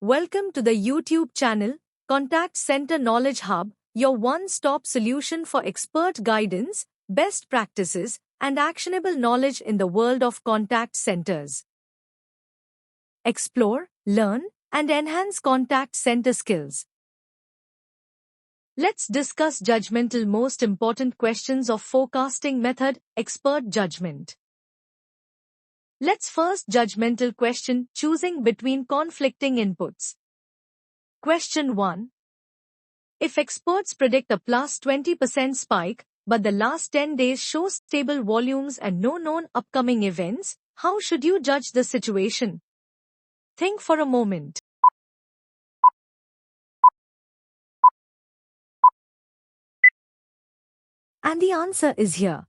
Welcome to the YouTube channel, Contact Center Knowledge Hub, your one-stop solution for expert guidance, best practices, and actionable knowledge in the world of contact centers. Explore, learn, and enhance contact center skills. Let's discuss judgmental most important questions of forecasting method, expert judgment. Let's first judgmental question, choosing between conflicting inputs. Question 1. If experts predict a plus 20% spike, but the last 10 days show stable volumes and no known upcoming events, how should you judge the situation? Think for a moment. And the answer is here.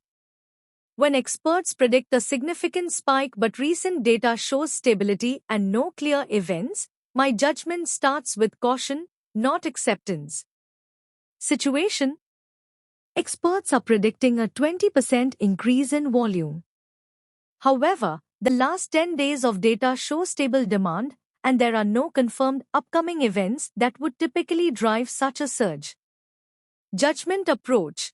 When experts predict a significant spike but recent data shows stability and no clear events, my judgment starts with caution, not acceptance. Situation: experts are predicting a 20% increase in volume. However, the last 10 days of data show stable demand, and there are no confirmed upcoming events that would typically drive such a surge. Judgment approach: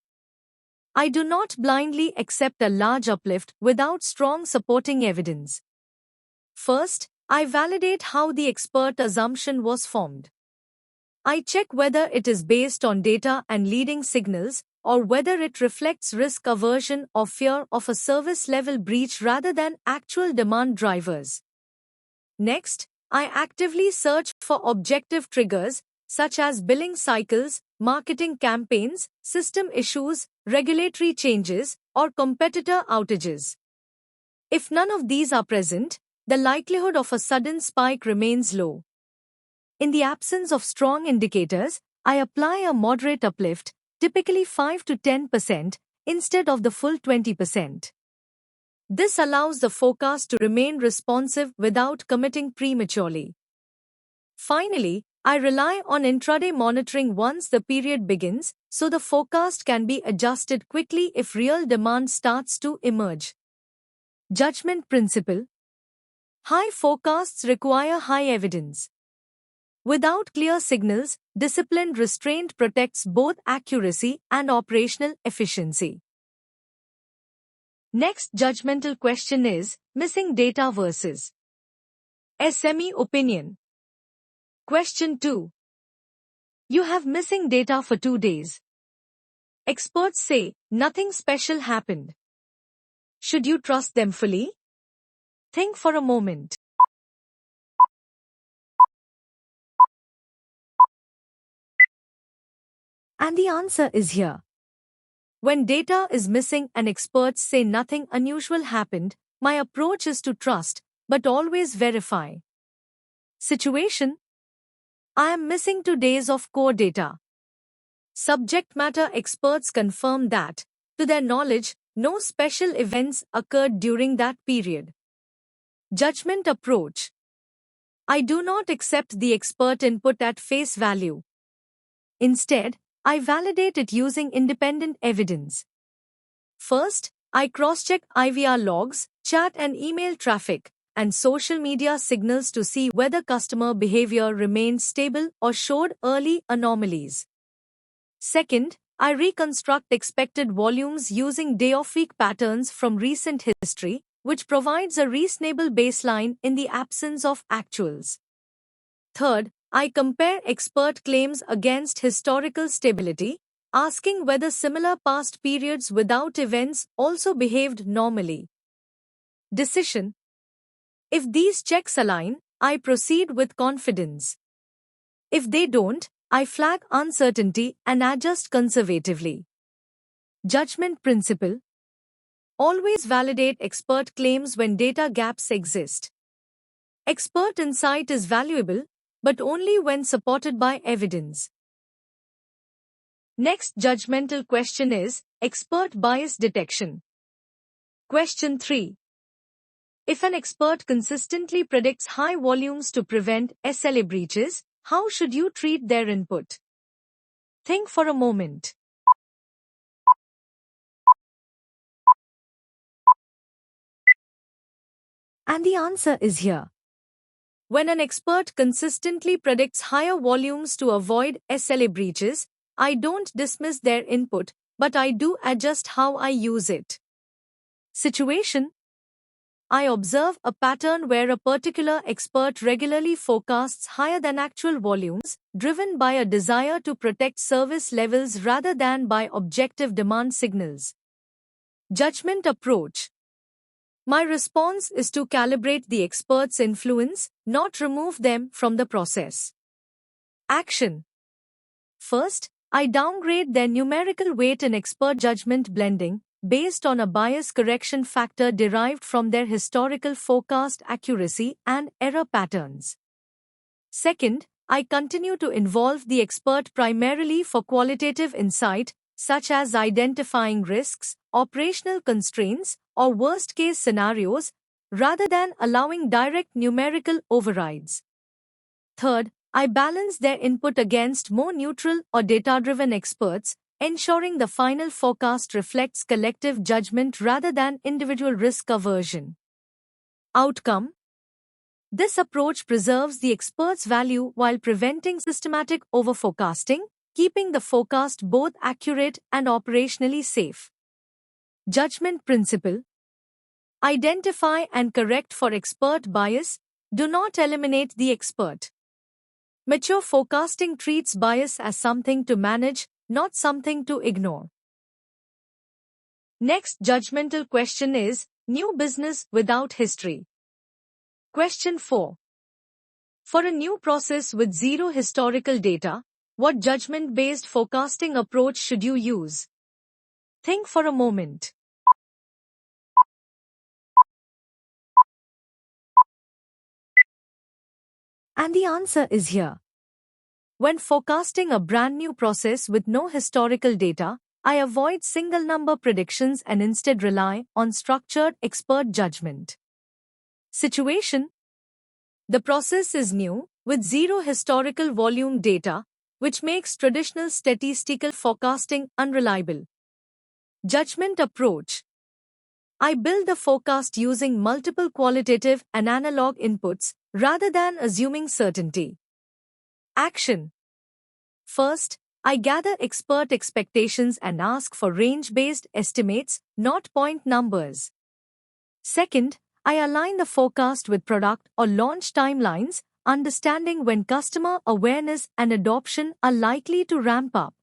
I do not blindly accept a large uplift without strong supporting evidence. First, I validate how the expert assumption was formed. I check whether it is based on data and leading signals, or whether it reflects risk aversion or fear of a service level breach rather than actual demand drivers. Next, I actively search for objective triggers, such as billing cycles, marketing campaigns, system issues, regulatory changes, or competitor outages. If none of these are present, the likelihood of a sudden spike remains low. In the absence of strong indicators, I apply a moderate uplift, typically 5 to 10%, instead of the full 20%. This allows the forecast to remain responsive without committing prematurely. Finally, I rely on intraday monitoring once the period begins, so the forecast can be adjusted quickly if real demand starts to emerge. Judgment principle: high forecasts require high evidence. Without clear signals, disciplined restraint protects both accuracy and operational efficiency. Next judgmental question is, missing data versus SME opinion. Question 2. You have missing data for 2 days. Experts say nothing special happened. Should you trust them fully? Think for a moment. And the answer is here. When data is missing and experts say nothing unusual happened, my approach is to trust, but always verify. Situation: I am missing 2 days of core data. Subject matter experts confirm that, to their knowledge, no special events occurred during that period. Judgment approach: I do not accept the expert input at face value. Instead, I validate it using independent evidence. First, I cross-check IVR logs, chat and email traffic, and social media signals to see whether customer behavior remained stable or showed early anomalies. Second, I reconstruct expected volumes using day-of-week patterns from recent history, which provides a reasonable baseline in the absence of actuals. Third, I compare expert claims against historical stability, asking whether similar past periods without events also behaved normally. Decision: if these checks align, I proceed with confidence. If they don't, I flag uncertainty and adjust conservatively. Judgment principle: always validate expert claims when data gaps exist. Expert insight is valuable, but only when supported by evidence. Next judgmental question is, expert bias detection. Question 3. If an expert consistently predicts high volumes to prevent SLA breaches, how should you treat their input? Think for a moment. And the answer is here. When an expert consistently predicts higher volumes to avoid SLA breaches, I don't dismiss their input, but I do adjust how I use it. Situation: I observe a pattern where a particular expert regularly forecasts higher than actual volumes, driven by a desire to protect service levels rather than by objective demand signals. Judgment approach: my response is to calibrate the expert's influence, not remove them from the process. Action: first, I downgrade their numerical weight in expert judgment blending, based on a bias correction factor derived from their historical forecast accuracy and error patterns. Second, I continue to involve the expert primarily for qualitative insight, such as identifying risks, operational constraints, or worst-case scenarios, rather than allowing direct numerical overrides. Third, I balance their input against more neutral or data-driven experts, ensuring the final forecast reflects collective judgment rather than individual risk aversion. Outcome: this approach preserves the expert's value while preventing systematic overforecasting, keeping the forecast both accurate and operationally safe. Judgment principle: identify and correct for expert bias, do not eliminate the expert. Mature forecasting treats bias as something to manage, not something to ignore. Next judgmental question is, new business without history. Question 4. For a new process with zero historical data, what judgment-based forecasting approach should you use? Think for a moment. And the answer is here. When forecasting a brand new process with no historical data, I avoid single number predictions and instead rely on structured expert judgment. Situation: the process is new, with zero historical volume data, which makes traditional statistical forecasting unreliable. Judgment approach: I build the forecast using multiple qualitative and analog inputs, rather than assuming certainty. Action: first, I gather expert expectations and ask for range-based estimates, not point numbers. Second, I align the forecast with product or launch timelines, understanding when customer awareness and adoption are likely to ramp up.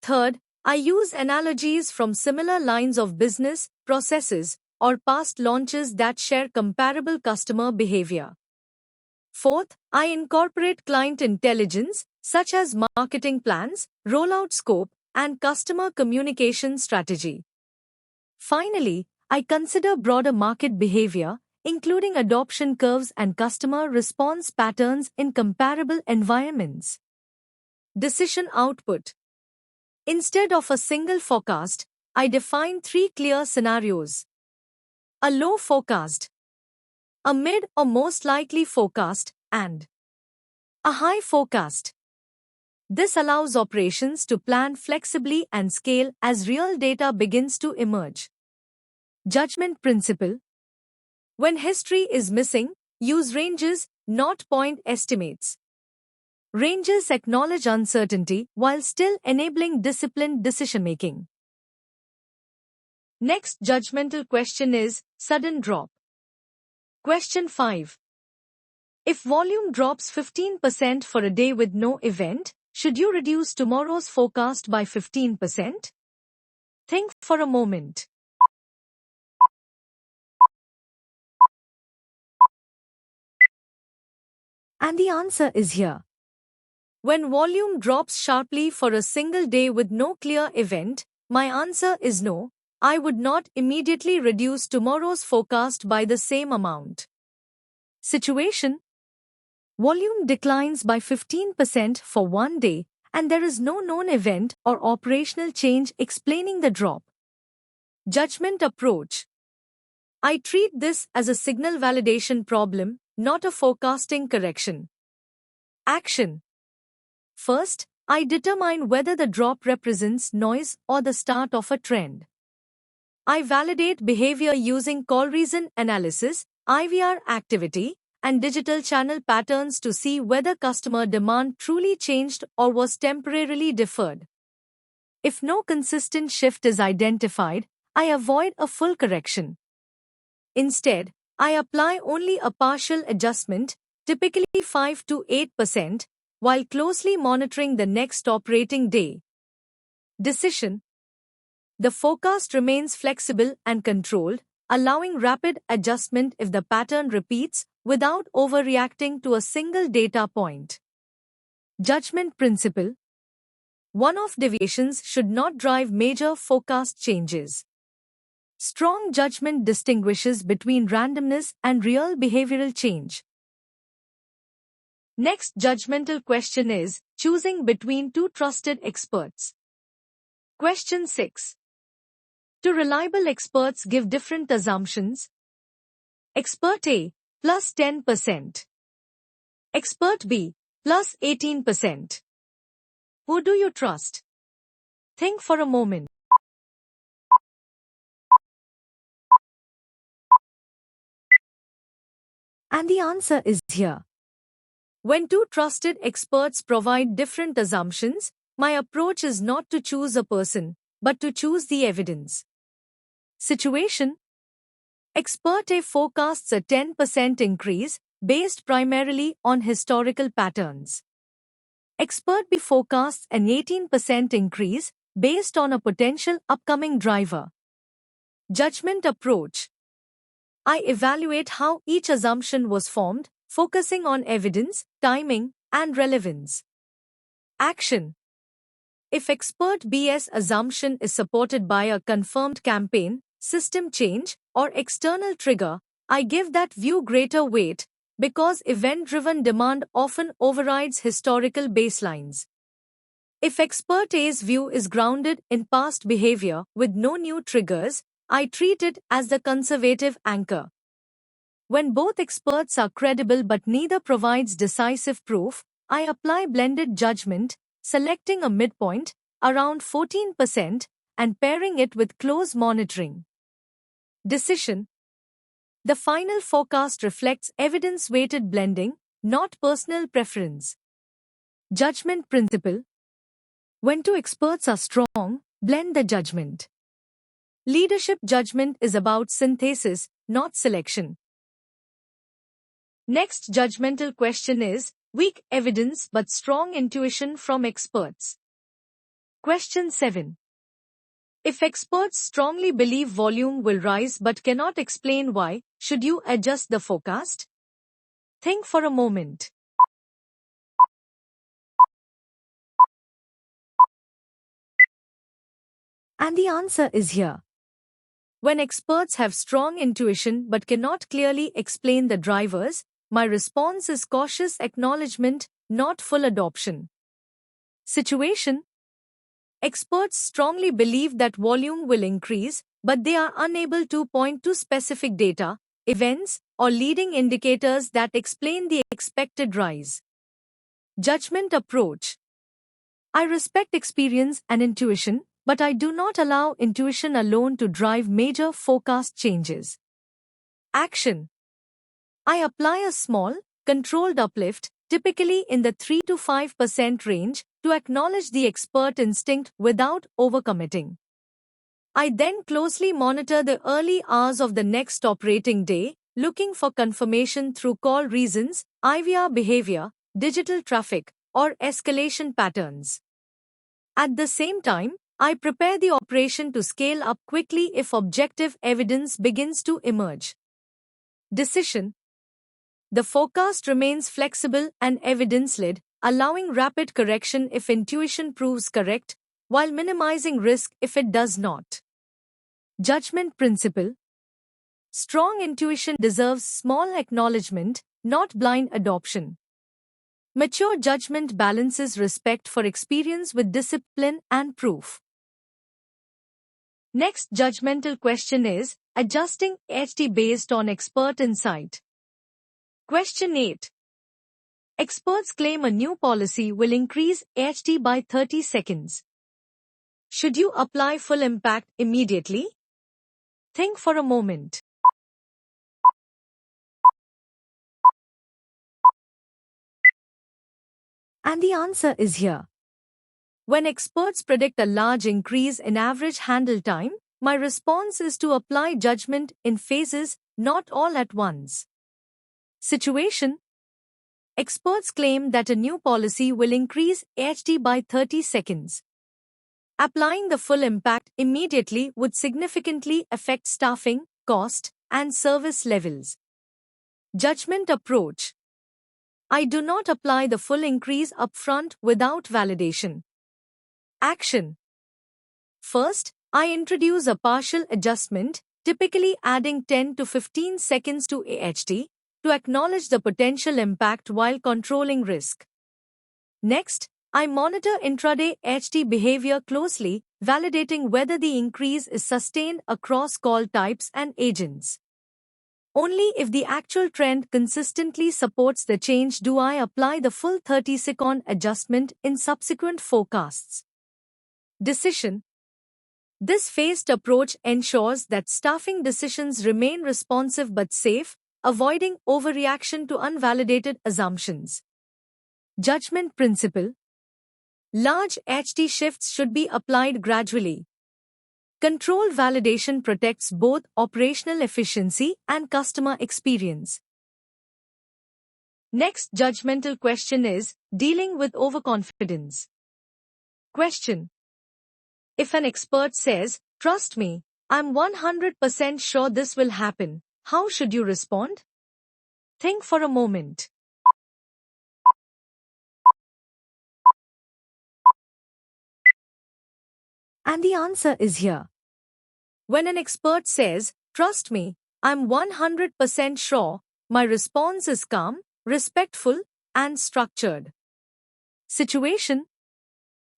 Third, I use analogies from similar lines of business, processes, or past launches that share comparable customer behavior. Fourth, I incorporate client intelligence, such as marketing plans, rollout scope, and customer communication strategy. Finally, I consider broader market behavior, including adoption curves and customer response patterns in comparable environments. Decision output: instead of a single forecast, I define 3 clear scenarios. A low forecast, a mid or most likely forecast, and a high forecast. This allows operations to plan flexibly and scale as real data begins to emerge. Judgment principle: when history is missing, use ranges, not point estimates. Ranges acknowledge uncertainty while still enabling disciplined decision-making. Next judgmental question is, sudden drop. Question 5. If volume drops 15% for a day with no event, should you reduce tomorrow's forecast by 15%? Think for a moment. And the answer is here. When volume drops sharply for a single day with no clear event, my answer is no. I would not immediately reduce tomorrow's forecast by the same amount. Situation: volume declines by 15% for one day, and there is no known event or operational change explaining the drop. Judgment approach: I treat this as a signal validation problem, not a forecasting correction. Action: first, I determine whether the drop represents noise or the start of a trend. I validate behavior using call reason analysis, IVR activity, and digital channel patterns to see whether customer demand truly changed or was temporarily deferred. If no consistent shift is identified, I avoid a full correction. Instead, I apply only a partial adjustment, typically 5 to 8%, while closely monitoring the next operating day. Decision: the forecast remains flexible and controlled, allowing rapid adjustment if the pattern repeats without overreacting to a single data point. Judgment principle: one-off deviations should not drive major forecast changes. Strong judgment distinguishes between randomness and real behavioral change. Next judgmental question is choosing between two trusted experts. Question 6. Two reliable experts give different assumptions. Expert A, plus 10%. Expert B, plus 18%. Who do you trust? Think for a moment. And the answer is here. When two trusted experts provide different assumptions, my approach is not to choose a person, but to choose the evidence. Situation: Expert A forecasts a 10% increase based primarily on historical patterns. Expert B forecasts an 18% increase based on a potential upcoming driver. Judgment approach: I evaluate how each assumption was formed, focusing on evidence, timing, and relevance. Action: if Expert B's assumption is supported by a confirmed campaign, system change, or external trigger, I give that view greater weight because event-driven demand often overrides historical baselines. If Expert A's view is grounded in past behavior with no new triggers, I treat it as the conservative anchor. When both experts are credible but neither provides decisive proof, I apply blended judgment, selecting a midpoint, around 14%, and pairing it with close monitoring. Decision: the final forecast reflects evidence-weighted blending, not personal preference. Judgment principle: when two experts are strong, blend the judgment. Leadership judgment is about synthesis, not selection. Next judgmental question is weak evidence but strong intuition from experts. Question 7. If experts strongly believe volume will rise but cannot explain why, should you adjust the forecast? Think for a moment. And the answer is here. When experts have strong intuition but cannot clearly explain the drivers, my response is cautious acknowledgement, not full adoption. Situation: experts strongly believe that volume will increase, but they are unable to point to specific data, events, or leading indicators that explain the expected rise. Judgment approach: I respect experience and intuition, but I do not allow intuition alone to drive major forecast changes. Action: I apply a small, controlled uplift, typically in the 3 to 5% range, to acknowledge the expert instinct without overcommitting. I then closely monitor the early hours of the next operating day, looking for confirmation through call reasons, IVR behavior, digital traffic, or escalation patterns. At the same time, I prepare the operation to scale up quickly if objective evidence begins to emerge. Decision: the forecast remains flexible and evidence-led, allowing rapid correction if intuition proves correct, while minimizing risk if it does not. Judgment principle: strong intuition deserves small acknowledgement, not blind adoption. Mature judgment balances respect for experience with discipline and proof. Next judgmental question is adjusting HT based on expert insight. Question 8. Experts claim a new policy will increase HT by 30 seconds. Should you apply full impact immediately? Think for a moment. And the answer is here. When experts predict a large increase in average handle time, my response is to apply judgment in phases, not all at once. Situation: experts claim that a new policy will increase AHT by 30 seconds. Applying the full impact immediately would significantly affect staffing, cost, and service levels. Judgment approach: I do not apply the full increase upfront without validation. Action: first, I introduce a partial adjustment, typically adding 10 to 15 seconds to AHT, to acknowledge the potential impact while controlling risk. Next, I monitor intraday AHT behavior closely, validating whether the increase is sustained across call types and agents. Only if the actual trend consistently supports the change do I apply the full 30-second adjustment in subsequent forecasts. Decision: this phased approach ensures that staffing decisions remain responsive but safe, avoiding overreaction to unvalidated assumptions. Judgment principle: large HT shifts should be applied gradually. Controlled validation protects both operational efficiency and customer experience. Next judgmental question is dealing with overconfidence. Question: if an expert says, "Trust me, I'm 100% sure this will happen," how should you respond? Think for a moment. And the answer is here. When an expert says, "Trust me, I'm 100% sure," my response is calm, respectful, and structured. Situation: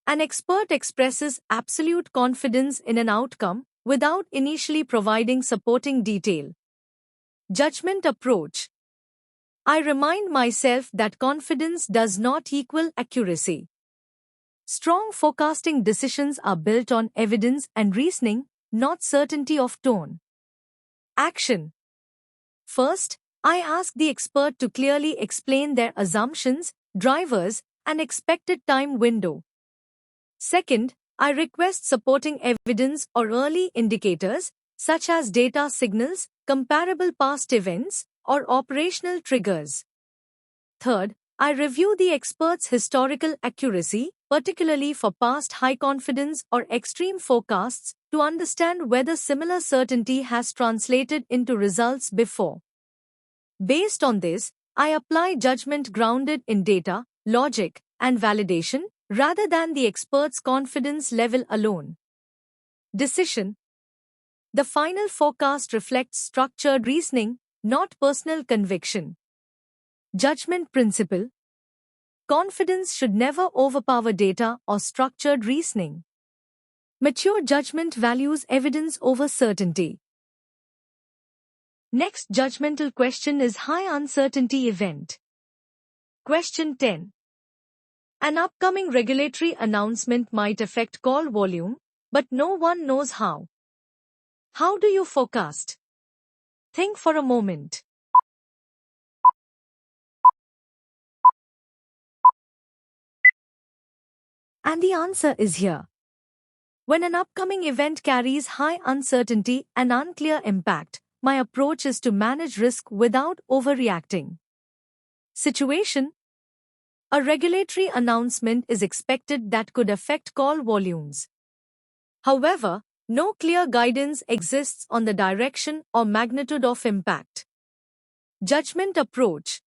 an expert expresses absolute confidence in an outcome without initially providing supporting detail. Judgment approach: I remind myself that confidence does not equal accuracy. Strong forecasting decisions are built on evidence and reasoning, not certainty of tone. Action: first, I ask the expert to clearly explain their assumptions, drivers, and expected time window. Second, I request supporting evidence or early indicators, such as data signals, comparable past events, or operational triggers. Third, I review the expert's historical accuracy, particularly for past high-confidence or extreme forecasts, to understand whether similar certainty has translated into results before. Based on this, I apply judgment grounded in data, logic, and validation, rather than the expert's confidence level alone. Decision: the final forecast reflects structured reasoning, not personal conviction. Judgment principle: confidence should never overpower data or structured reasoning. Mature judgment values evidence over certainty. Next judgmental question is high uncertainty event. Question 10. An upcoming regulatory announcement might affect call volume, but no one knows how. How do you forecast? Think for a moment. And the answer is here. When an upcoming event carries high uncertainty and unclear impact, my approach is to manage risk without overreacting. Situation: a regulatory announcement is expected that could affect call volumes. However, no clear guidance exists on the direction or magnitude of impact. Judgment approach: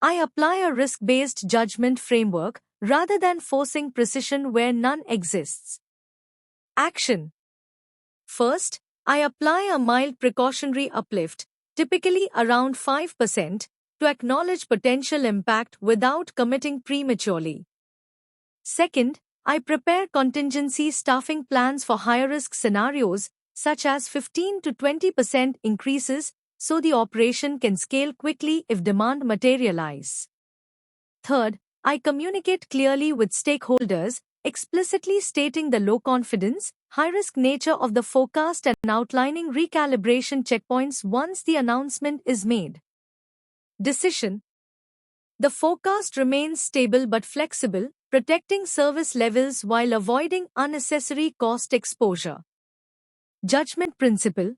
I apply a risk-based judgment framework rather than forcing precision where none exists. Action: first, I apply a mild precautionary uplift, typically around 5%, to acknowledge potential impact without committing prematurely. Second, I prepare contingency staffing plans for higher-risk scenarios, such as 15 to 20% increases, so the operation can scale quickly if demand materializes. Third, I communicate clearly with stakeholders, explicitly stating the low confidence, high-risk nature of the forecast and outlining recalibration checkpoints once the announcement is made. Decision: The forecast remains stable but flexible, protecting service levels while avoiding unnecessary cost exposure. Judgment principle: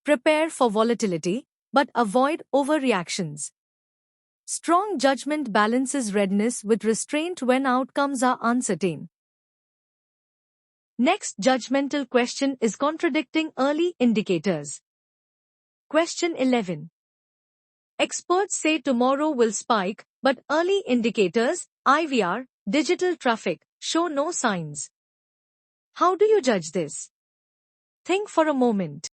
prepare for volatility, but avoid overreactions. Strong judgment balances readiness with restraint when outcomes are uncertain. Next judgmental question is contradicting early indicators. Question 11. Experts say tomorrow will spike, but early indicators, IVR, digital traffic, show no signs. How do you judge this? Think for a moment.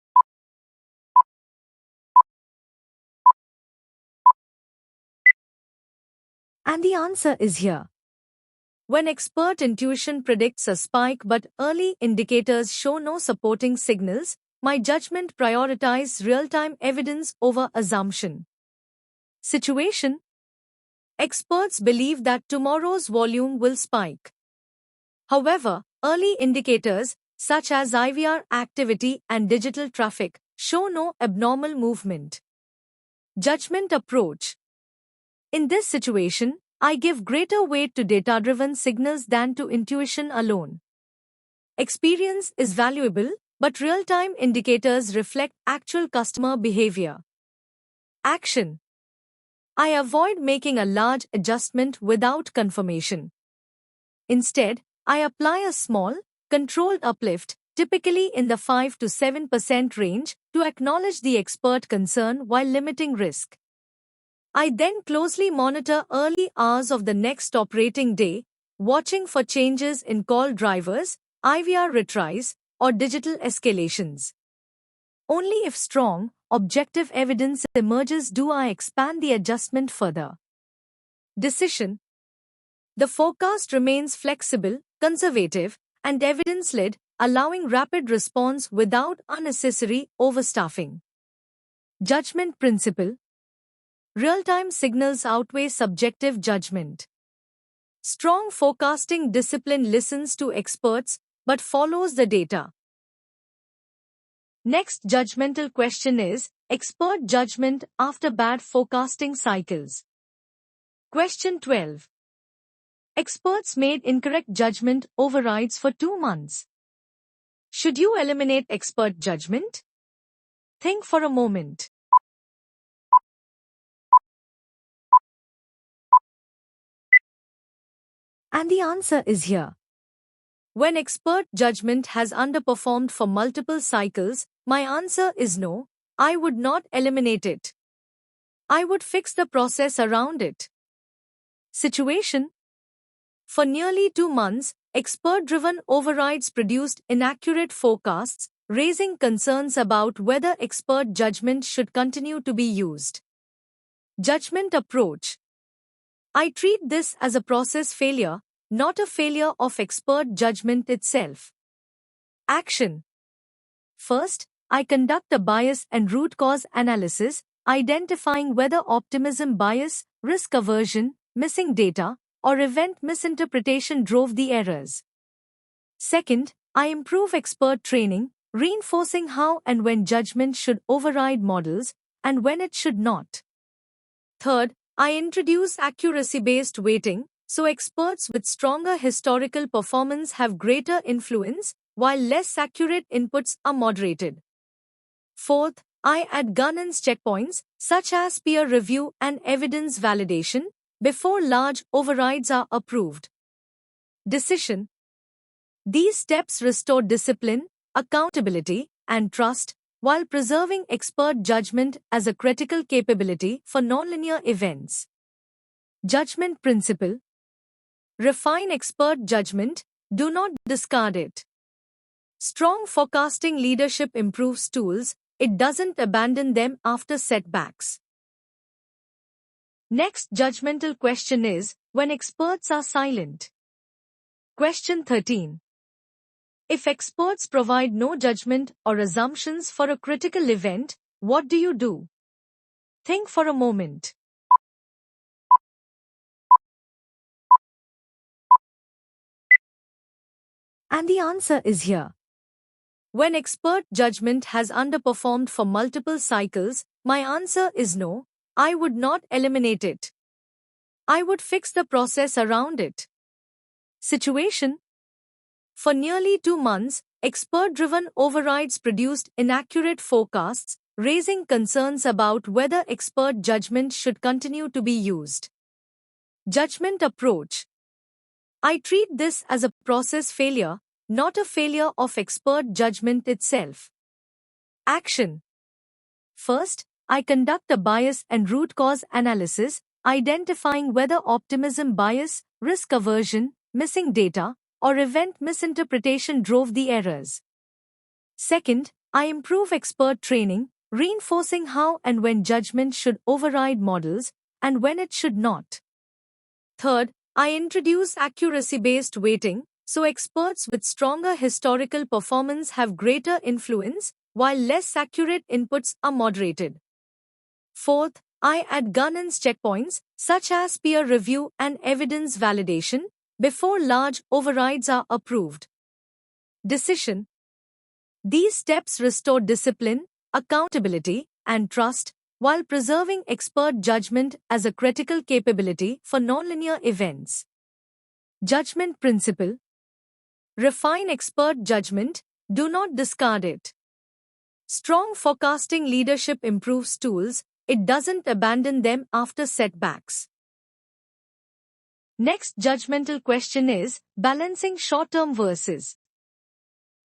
And the answer is here. When expert intuition predicts a spike but early indicators show no supporting signals, my judgment prioritizes real-time evidence over assumption. Situation: experts believe that tomorrow's volume will spike. However, early indicators, such as IVR activity and digital traffic, show no abnormal movement. Judgment approach: in this situation, I give greater weight to data-driven signals than to intuition alone. Experience is valuable, but real-time indicators reflect actual customer behavior. Action: I avoid making a large adjustment without confirmation. Instead, I apply a small, controlled uplift, typically in the 5 to 7% range, to acknowledge the expert concern while limiting risk. I then closely monitor early hours of the next operating day, watching for changes in call drivers, IVR retries, or digital escalations. Only if strong, objective evidence emerges do I expand the adjustment further. Decision: the forecast remains flexible, conservative, and evidence-led, allowing rapid response without unnecessary overstaffing. Judgment principle: real-time signals outweigh subjective judgment. Strong forecasting discipline listens to experts but follows the data. Next judgmental question is expert judgment after bad forecasting cycles. Question 12. Experts made incorrect judgment overrides for 2 months. Should you eliminate expert judgment? Think for a moment. And the answer is here. When expert judgment has underperformed for multiple cycles, my answer is no, I would not eliminate it. I would fix the process around it. Situation: for nearly 2 months, expert-driven overrides produced inaccurate forecasts, raising concerns about whether expert judgment should continue to be used. Judgment approach: I treat this as a process failure, not a failure of expert judgment itself. Action: first, I conduct a bias and root cause analysis, identifying whether optimism bias, risk aversion, missing data, or event misinterpretation drove the errors. Second, I improve expert training, reinforcing how and when judgment should override models and when it should not. Third, I introduce accuracy-based weighting, so experts with stronger historical performance have greater influence, while less accurate inputs are moderated. Fourth, I add governance checkpoints, such as peer review and evidence validation, before large overrides are approved. Decision: these steps restore discipline, accountability, and trust, while preserving expert judgment as a critical capability for nonlinear events. Judgment principle: refine expert judgment, do not discard it. Strong forecasting leadership improves tools, it doesn't abandon them after setbacks. Next judgmental question is, when experts are silent. Question 13. If experts provide no judgment or assumptions for a critical event, what do you do? Think for a moment. And the answer is here. When expert judgment has underperformed for multiple cycles, my answer is no, I would not eliminate it. I would fix the process around it. Situation: for nearly 2 months, expert-driven overrides produced inaccurate forecasts, raising concerns about whether expert judgment should continue to be used. Judgment approach: I treat this as a process failure, not a failure of expert judgment itself. Action: first, I conduct a bias and root cause analysis, identifying whether optimism bias, risk aversion, missing data, or event misinterpretation drove the errors. Second, I improve expert training, reinforcing how and when judgment should override models and when it should not. Third, I introduce accuracy-based weighting, so experts with stronger historical performance have greater influence, while less accurate inputs are moderated. Fourth, I add governance checkpoints, such as peer review and evidence validation, before large overrides are approved. Decision: these steps restore discipline, accountability, and trust, while preserving expert judgment as a critical capability for nonlinear events. Judgment principle: refine expert judgment, do not discard it. Strong forecasting leadership improves tools, it doesn't abandon them after setbacks. Next judgmental question is balancing short-term versus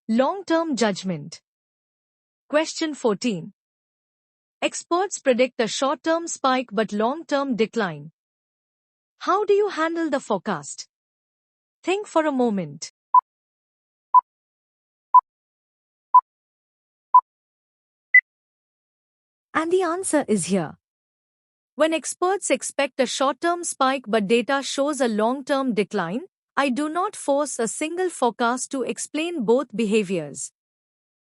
long-term judgment. Question 14. Experts predict a short-term spike but long-term decline. How do you handle the forecast? Think for a moment. And the answer is here. When experts expect a short-term spike but data shows a long-term decline, I do not force a single forecast to explain both behaviors.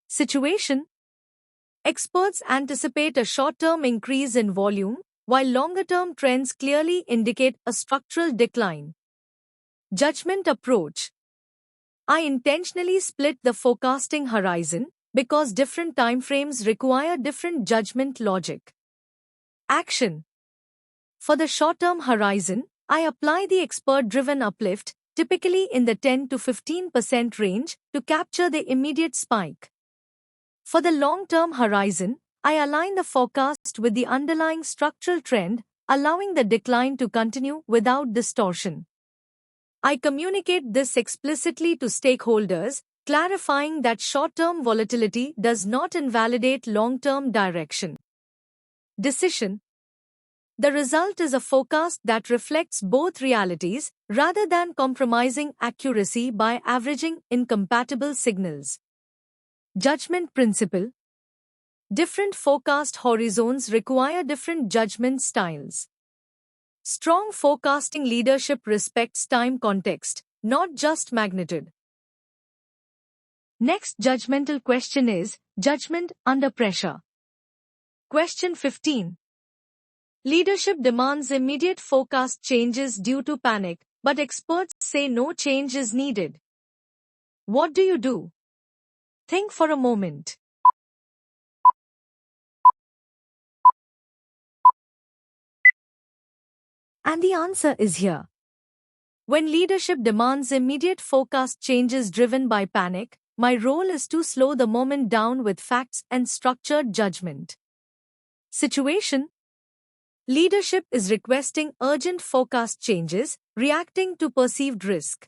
Situation: experts anticipate a short-term increase in volume, while longer-term trends clearly indicate a structural decline. Judgment approach: I intentionally split the forecasting horizon because different timeframes require different judgment logic. Action: for the short-term horizon, I apply the expert-driven uplift, typically in the 10 to 15% range, to capture the immediate spike. For the long-term horizon, I align the forecast with the underlying structural trend, allowing the decline to continue without distortion. I communicate this explicitly to stakeholders, clarifying that short-term volatility does not invalidate long-term direction. Decision: the result is a forecast that reflects both realities, rather than compromising accuracy by averaging incompatible signals. Judgment principle: different forecast horizons require different judgment styles. Strong forecasting leadership respects time context, not just magnitude. Next judgmental question is judgment under pressure. Question 15. Leadership demands immediate forecast changes due to panic, but experts say no change is needed. What do you do? Think for a moment. And the answer is here. When leadership demands immediate forecast changes driven by panic, my role is to slow the moment down with facts and structured judgment. Situation: leadership is requesting urgent forecast changes, reacting to perceived risk.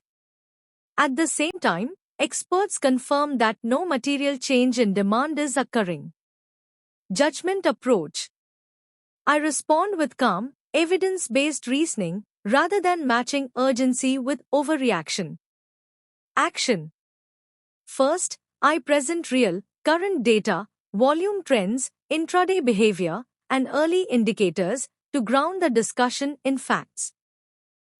At the same time, experts confirm that no material change in demand is occurring. Judgment approach: I respond with calm, evidence-based reasoning, rather than matching urgency with overreaction. Action: first, I present real, current data, volume trends, intraday behavior, and early indicators to ground the discussion in facts.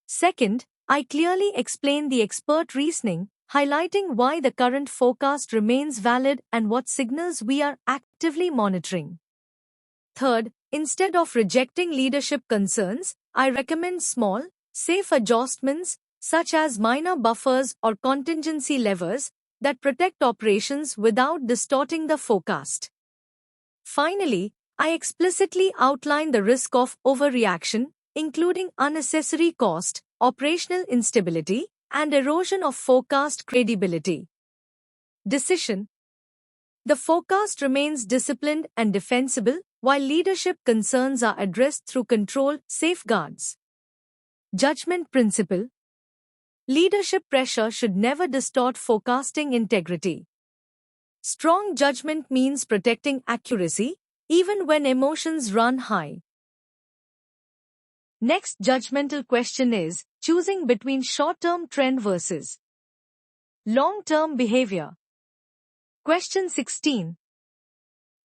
Second, I clearly explain the expert reasoning, highlighting why the current forecast remains valid and what signals we are actively monitoring. Third, instead of rejecting leadership concerns, I recommend small, safe adjustments, such as minor buffers or contingency levers, that protect operations without distorting the forecast. Finally, I explicitly outline the risk of overreaction, including unnecessary cost, operational instability, and erosion of forecast credibility. Decision: the forecast remains disciplined and defensible, while leadership concerns are addressed through control safeguards. Judgment principle: leadership pressure should never distort forecasting integrity. Strong judgment means protecting accuracy, even when emotions run high. Next judgmental question is choosing between short-term trend versus long-term behavior. Question 16.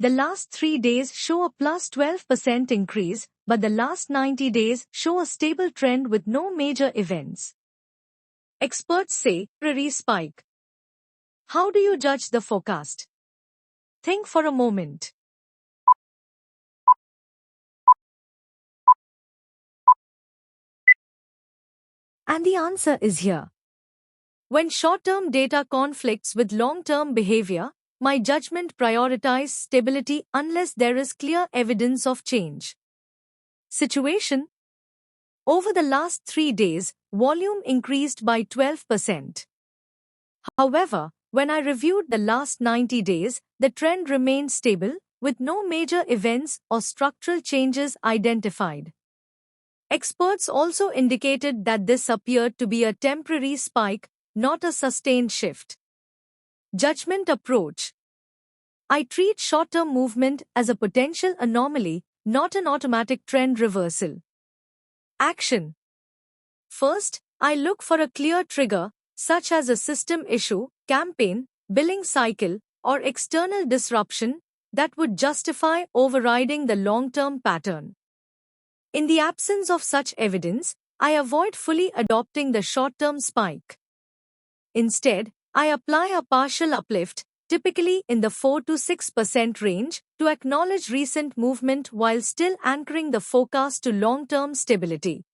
The last 3 days show a plus 12% increase, but the last 90 days show a stable trend with no major events. Experts say, temporary spike. How do you judge the forecast? Think for a moment. And the answer is here. When short-term data conflicts with long-term behavior, my judgment prioritizes stability unless there is clear evidence of change. Situation: over the last 3 days, volume increased by 12%. However, when I reviewed the last 90 days, the trend remained stable, with no major events or structural changes identified. Experts also indicated that this appeared to be a temporary spike, not a sustained shift. Judgment approach: I treat short-term movement as a potential anomaly, not an automatic trend reversal. Action: first, I look for a clear trigger, such as a system issue, campaign, billing cycle, or external disruption, that would justify overriding the long-term pattern. In the absence of such evidence, I avoid fully adopting the short-term spike. Instead, I apply a partial uplift, typically in the 4 to 6% range, to acknowledge recent movement while still anchoring the forecast to long-term stability.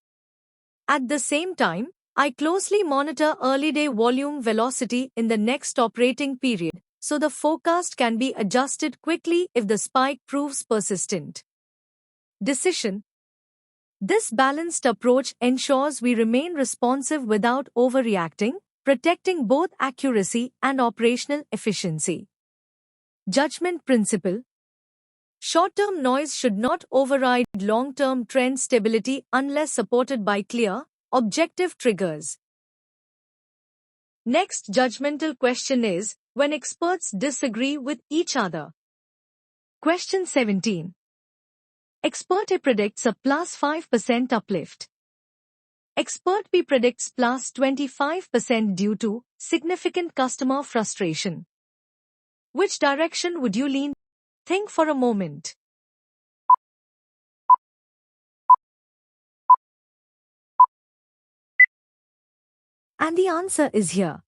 At the same time, I closely monitor early day volume velocity in the next operating period, so the forecast can be adjusted quickly if the spike proves persistent. Decision: this balanced approach ensures we remain responsive without overreacting, protecting both accuracy and operational efficiency. Judgment principle: short-term noise should not override long-term trend stability unless supported by clear, objective triggers. Next judgmental question is, when experts disagree with each other. Question 17. Expert A predicts a plus 5% uplift. Expert B predicts plus 25% due to significant customer frustration. Which direction would you lean? Think for a moment. And the answer is here.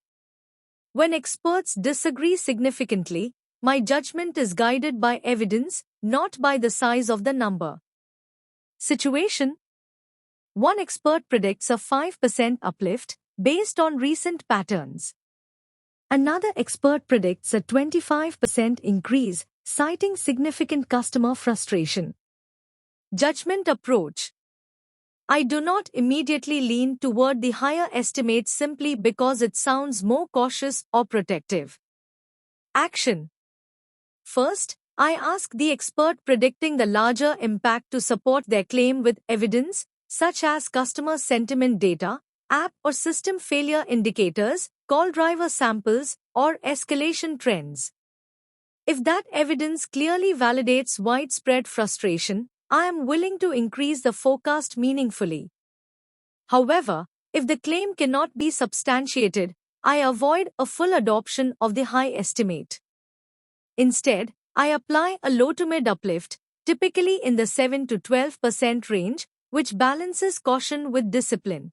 When experts disagree significantly, my judgment is guided by evidence, not by the size of the number. Situation: one expert predicts a 5% uplift based on recent patterns. Another expert predicts a 25% increase, citing significant customer frustration. Judgment approach: I do not immediately lean toward the higher estimate simply because it sounds more cautious or protective. Action: first, I ask the expert predicting the larger impact to support their claim with evidence, such as customer sentiment data, app or system failure indicators, call driver samples, or escalation trends. If that evidence clearly validates widespread frustration, I am willing to increase the forecast meaningfully. However, if the claim cannot be substantiated, I avoid a full adoption of the high estimate. Instead, I apply a low to mid uplift, typically in the 7 to 12% range, which balances caution with discipline.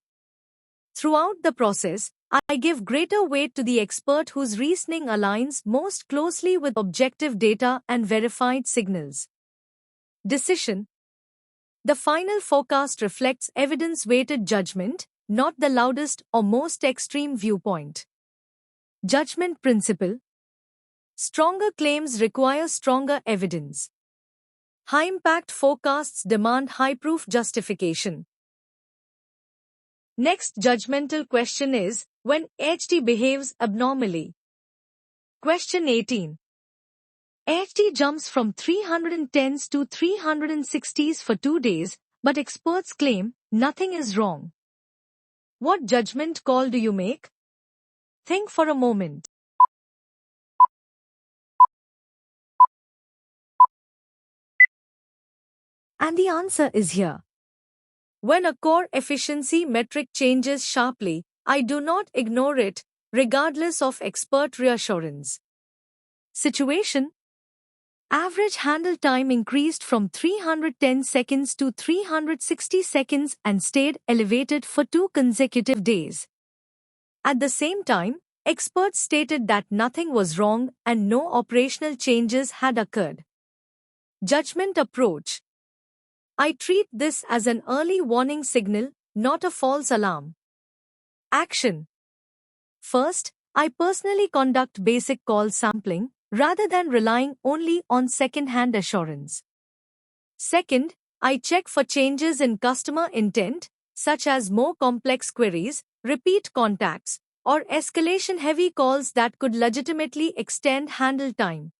Throughout the process, I give greater weight to the expert whose reasoning aligns most closely with objective data and verified signals. Decision: the final forecast reflects evidence-weighted judgment, not the loudest or most extreme viewpoint. Judgment principle: stronger claims require stronger evidence. High-impact forecasts demand high-proof justification. Next judgmental question is, when HT behaves abnormally. Question 18. HT jumps from 310s to 360s for 2 days, but experts claim nothing is wrong. What judgment call do you make? Think for a moment. And the answer is here. When a core efficiency metric changes sharply, I do not ignore it, regardless of expert reassurance. Situation: average handle time increased from 310 seconds to 360 seconds and stayed elevated for 2 consecutive days. At the same time, experts stated that nothing was wrong and no operational changes had occurred. Judgment approach: I treat this as an early warning signal, not a false alarm. Action: first, I personally conduct basic call sampling, rather than relying only on second-hand assurance. Second, I check for changes in customer intent, such as more complex queries, repeat contacts, or escalation-heavy calls that could legitimately extend handle time.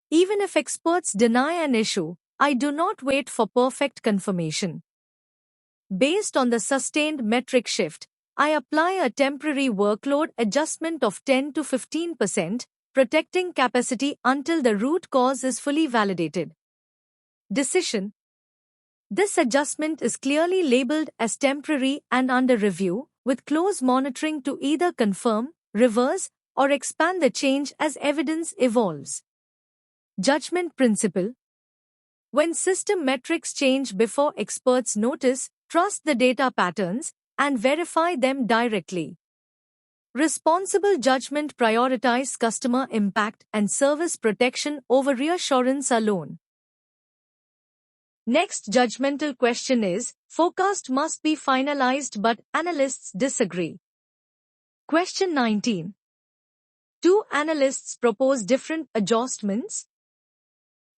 Even if experts deny an issue, I do not wait for perfect confirmation. Based on the sustained metric shift, I apply a temporary workload adjustment of 10 to 15%, protecting capacity until the root cause is fully validated. Decision: this adjustment is clearly labeled as temporary and under review, with close monitoring to either confirm, reverse, or expand the change as evidence evolves. Judgment principle: when system metrics change before experts notice, trust the data patterns and verify them directly. Responsible judgment prioritizes customer impact and service protection over reassurance alone. Next judgmental question is, forecast must be finalized but analysts disagree. Question 19. Two analysts propose different adjustments.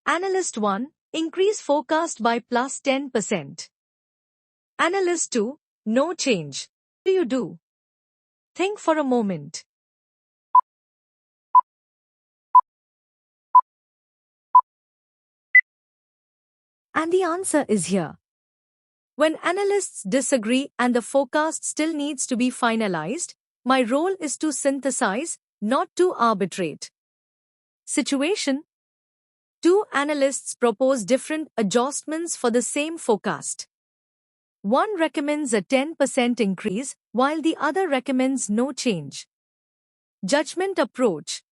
Analyst 1, increase forecast by plus 10%. Analyst 2, no change. What do you do? Think for a moment. And the answer is here. When analysts disagree and the forecast still needs to be finalized, my role is to synthesize, not to arbitrate. Situation: two analysts propose different adjustments for the same forecast. One recommends a 10% increase, while the other recommends no change. Judgment approach: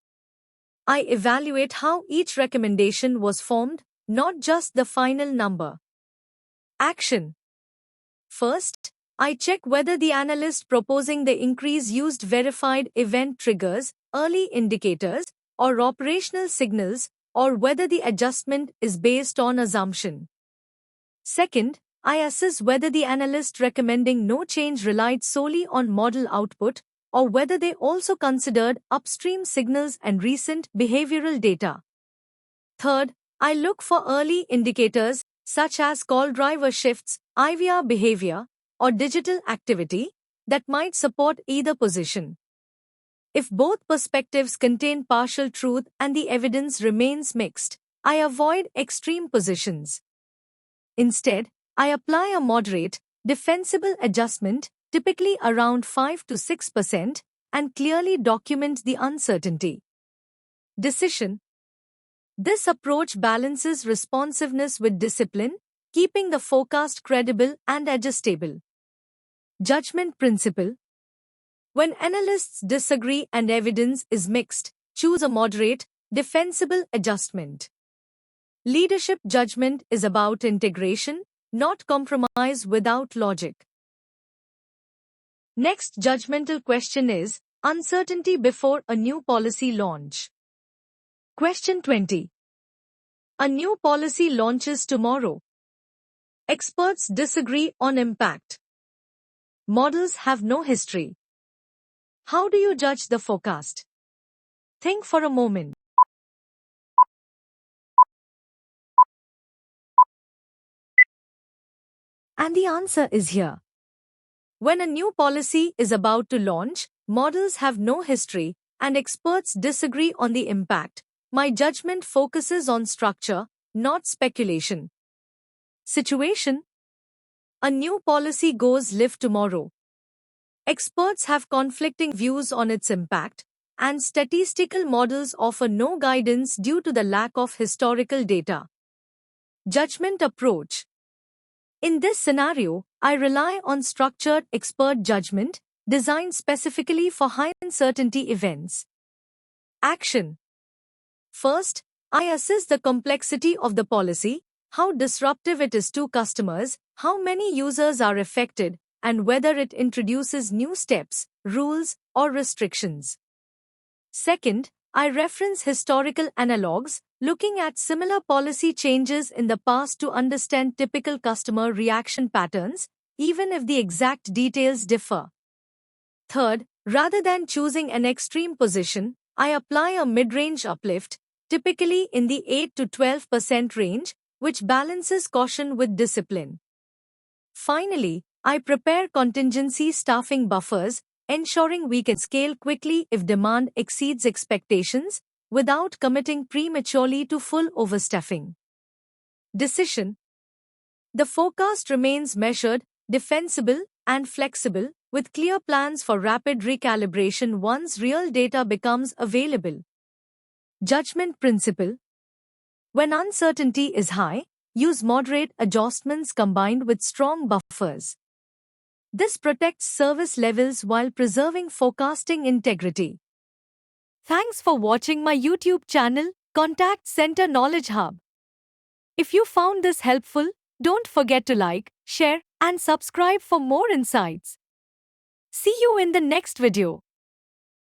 I evaluate how each recommendation was formed, not just the final number. Action: first, I check whether the analyst proposing the increase used verified event triggers, early indicators, or operational signals, or whether the adjustment is based on assumption. Second, I assess whether the analyst recommending no change relied solely on model output, or whether they also considered upstream signals and recent behavioral data. Third, I look for early indicators, such as call driver shifts, IVR behavior, or digital activity, that might support either position. If both perspectives contain partial truth and the evidence remains mixed, I avoid extreme positions. Instead, I apply a moderate, defensible adjustment, typically around 5 to 6%, and clearly document the uncertainty. Decision: this approach balances responsiveness with discipline, keeping the forecast credible and adjustable. Judgment principle: when analysts disagree and evidence is mixed, choose a moderate, defensible adjustment. Leadership judgment is about integration, not compromise without logic. Next judgmental question is, uncertainty before a new policy launch. Question 20. A new policy launches tomorrow. Experts disagree on impact. Models have no history. How do you judge the forecast? Think for a moment. And the answer is here. When a new policy is about to launch, models have no history, and experts disagree on the impact. My judgment focuses on structure, not speculation. Situation: a new policy goes live tomorrow. Experts have conflicting views on its impact, and statistical models offer no guidance due to the lack of historical data. Judgment approach: in this scenario, I rely on structured expert judgment designed specifically for high uncertainty events. Action: first, I assess the complexity of the policy, how disruptive it is to customers, how many users are affected, and whether it introduces new steps, rules, or restrictions. Second, I reference historical analogs, looking at similar policy changes in the past to understand typical customer reaction patterns, even if the exact details differ. Third, rather than choosing an extreme position, I apply a mid-range uplift, typically in the 8 to 12% range, which balances caution with discipline. Finally, I prepare contingency staffing buffers, ensuring we can scale quickly if demand exceeds expectations, without committing prematurely to full overstaffing. Decision: the forecast remains measured, defensible, and flexible, with clear plans for rapid recalibration once real data becomes available. Judgment principle: when uncertainty is high, use moderate adjustments combined with strong buffers. This protects service levels while preserving forecasting integrity. Thanks for watching my YouTube channel, Contact Center Knowledge Hub. If you found this helpful, don't forget to like, share, and subscribe for more insights. See you in the next video.